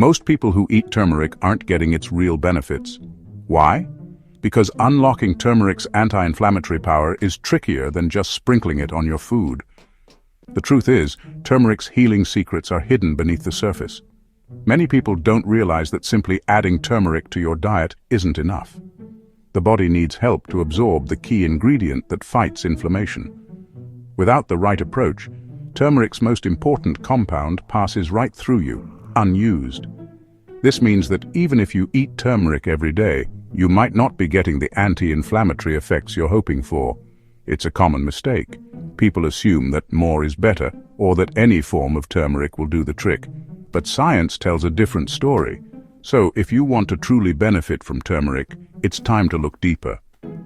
Most people who eat turmeric aren't getting its real benefits. Why? Because unlocking turmeric's anti-inflammatory power is trickier than just sprinkling it on your food. The truth is, turmeric's healing secrets are hidden beneath the surface. Many people don't realize that simply adding turmeric to your diet isn't enough. The body needs help to absorb the key ingredient that fights inflammation. Without the right approach, turmeric's most important compound passes right through you, unused. This means that even if you eat turmeric every day, you might not be getting the anti-inflammatory effects you're hoping for. It's a common mistake. People assume that more is better, or that any form of turmeric will do the trick. But science tells a different story. So if you want to truly benefit from turmeric, it's time to look deeper.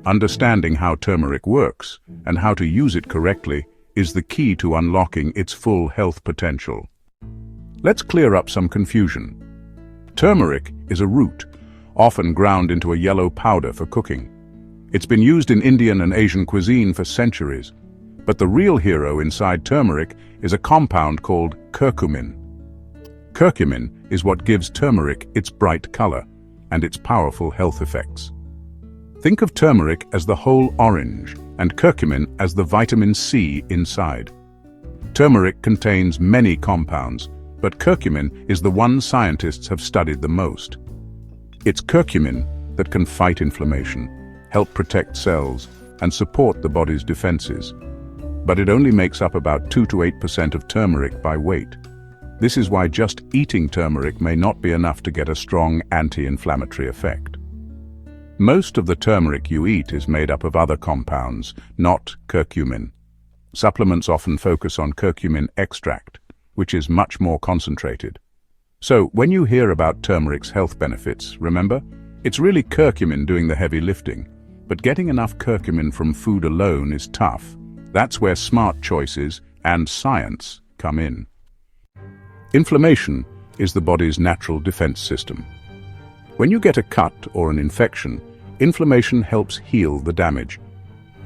Understanding how turmeric works and how to use it correctly is the key to unlocking its full health potential. Let's clear up some confusion. Turmeric is a root, often ground into a yellow powder for cooking. It's been used in Indian and Asian cuisine for centuries. But the real hero inside turmeric is a compound called curcumin. Curcumin is what gives turmeric its bright color and its powerful health effects. Think of turmeric as the whole orange and curcumin as the vitamin C inside. Turmeric contains many compounds, but curcumin is the one scientists have studied the most. It's curcumin that can fight inflammation, help protect cells, and support the body's defenses. But it only makes up about 2 to 8% of turmeric by weight. This is why just eating turmeric may not be enough to get a strong anti-inflammatory effect. Most of the turmeric you eat is made up of other compounds, not curcumin. Supplements often focus on curcumin extract, which is much more concentrated. So, when you hear about turmeric's health benefits, remember, it's really curcumin doing the heavy lifting. But getting enough curcumin from food alone is tough. That's where smart choices and science come in. Inflammation is the body's natural defense system. When you get a cut or an infection, inflammation helps heal the damage.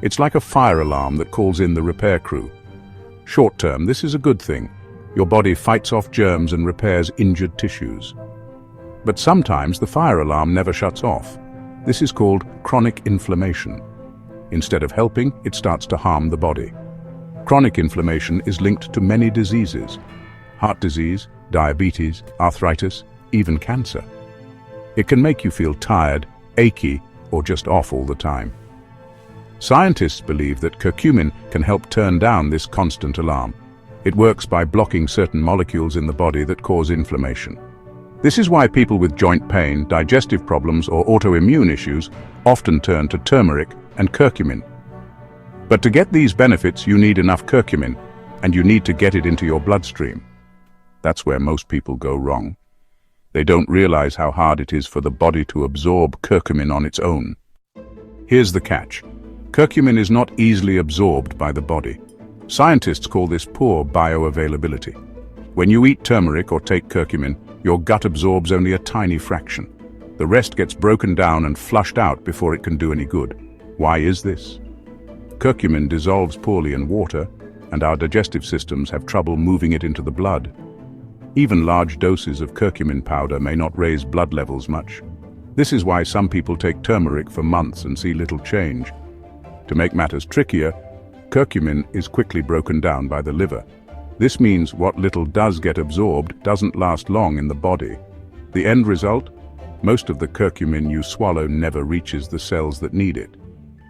It's like a fire alarm that calls in the repair crew. Short term, this is a good thing. Your body fights off germs and repairs injured tissues. But sometimes the fire alarm never shuts off. This is called chronic inflammation. Instead of helping, it starts to harm the body. Chronic inflammation is linked to many diseases: heart disease, diabetes, arthritis, even cancer. It can make you feel tired, achy, or just off all the time. Scientists believe that curcumin can help turn down this constant alarm. It works by blocking certain molecules in the body that cause inflammation. This is why people with joint pain, digestive problems, or autoimmune issues often turn to turmeric and curcumin. But to get these benefits, you need enough curcumin, and you need to get it into your bloodstream. That's where most people go wrong. They don't realize how hard it is for the body to absorb curcumin on its own. Here's the catch. Curcumin is not easily absorbed by the body. Scientists call this poor bioavailability. When you eat turmeric or take curcumin, your gut absorbs only a tiny fraction. The rest gets broken down and flushed out before it can do any good. Why is this? Curcumin dissolves poorly in water, and our digestive systems have trouble moving it into the blood. Even large doses of curcumin powder may not raise blood levels much. This is why some people take turmeric for months and see little change. To make matters trickier, curcumin is quickly broken down by the liver. This means what little does get absorbed doesn't last long in the body. The end result? Most of the curcumin you swallow never reaches the cells that need it.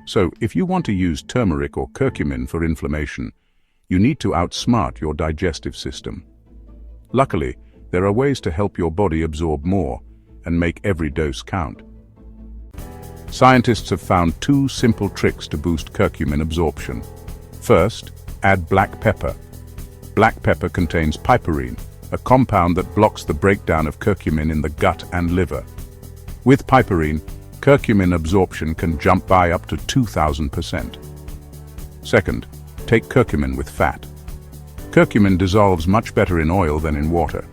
So, if you want to use turmeric or curcumin for inflammation, you need to outsmart your digestive system. Luckily, there are ways to help your body absorb more and make every dose count. Scientists have found 2 simple tricks to boost curcumin absorption. First, add black pepper. Black pepper contains piperine, a compound that blocks the breakdown of curcumin in the gut and liver. With piperine, curcumin absorption can jump by up to 2,000%. Second, take curcumin with fat. Curcumin dissolves much better in oil than in water.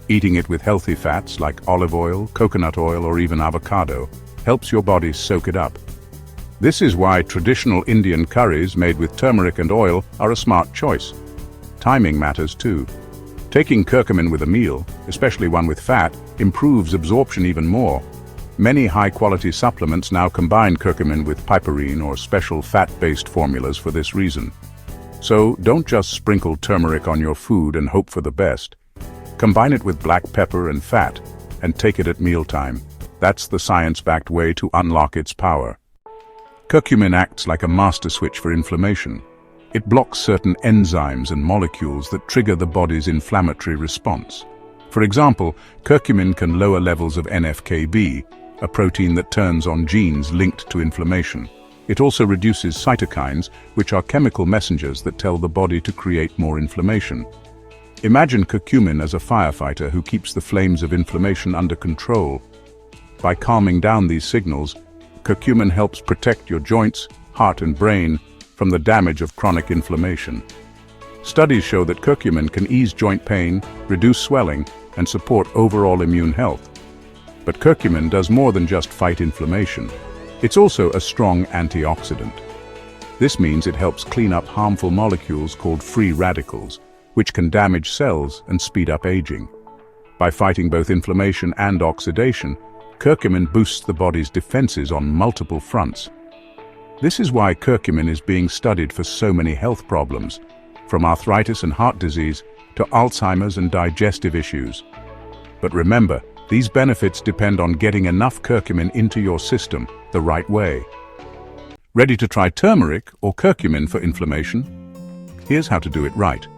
Eating it with healthy fats like olive oil, coconut oil, or even avocado helps your body soak it up. This is why traditional Indian curries made with turmeric and oil are a smart choice. Timing matters too. Taking curcumin with a meal, especially one with fat, improves absorption even more. Many high-quality supplements now combine curcumin with piperine or special fat-based formulas for this reason. So don't just sprinkle turmeric on your food and hope for the best. Combine it with black pepper and fat, and take it at mealtime. That's the science-backed way to unlock its power. Curcumin acts like a master switch for inflammation. It blocks certain enzymes and molecules that trigger the body's inflammatory response. For example, curcumin can lower levels of NF-κB, a protein that turns on genes linked to inflammation. It also reduces cytokines, which are chemical messengers that tell the body to create more inflammation. Imagine curcumin as a firefighter who keeps the flames of inflammation under control. By calming down these signals, curcumin helps protect your joints, heart and brain from the damage of chronic inflammation. Studies show that curcumin can ease joint pain, reduce swelling, and support overall immune health. But curcumin does more than just fight inflammation. It's also a strong antioxidant. This means it helps clean up harmful molecules called free radicals, which can damage cells and speed up aging. By fighting both inflammation and oxidation, curcumin boosts the body's defenses on multiple fronts. This is why curcumin is being studied for so many health problems, from arthritis and heart disease to Alzheimer's and digestive issues. But remember, these benefits depend on getting enough curcumin into your system the right way. Ready to try turmeric or curcumin for inflammation? Here's how to do it right.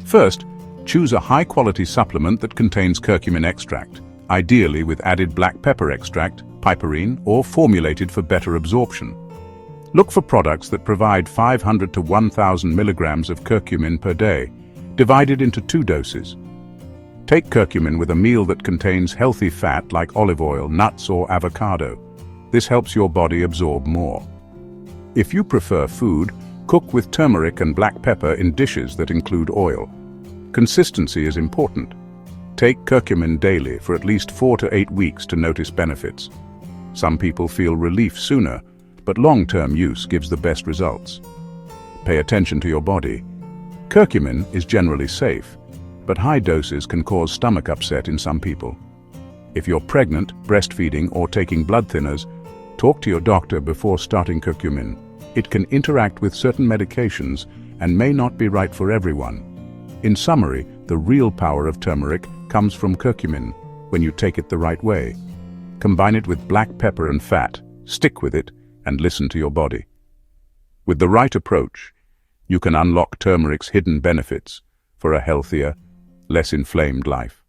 First, choose a high-quality supplement that contains curcumin extract, ideally with added black pepper extract, piperine, or formulated for better absorption. Look for products that provide 500 to 1,000 milligrams of curcumin per day, divided into 2 doses. Take curcumin with a meal that contains healthy fat like olive oil, nuts, or avocado. This helps your body absorb more. If you prefer food, cook with turmeric and black pepper in dishes that include oil. Consistency is important. Take curcumin daily for at least 4 to 8 weeks to notice benefits. Some people feel relief sooner, but long-term use gives the best results. Pay attention to your body. Curcumin is generally safe, but high doses can cause stomach upset in some people. If you're pregnant, breastfeeding, or taking blood thinners, talk to your doctor before starting curcumin. It can interact with certain medications and may not be right for everyone. In summary, the real power of turmeric comes from curcumin when you take it the right way. Combine it with black pepper and fat, stick with it, and listen to your body. With the right approach, you can unlock turmeric's hidden benefits for a healthier, less inflamed life.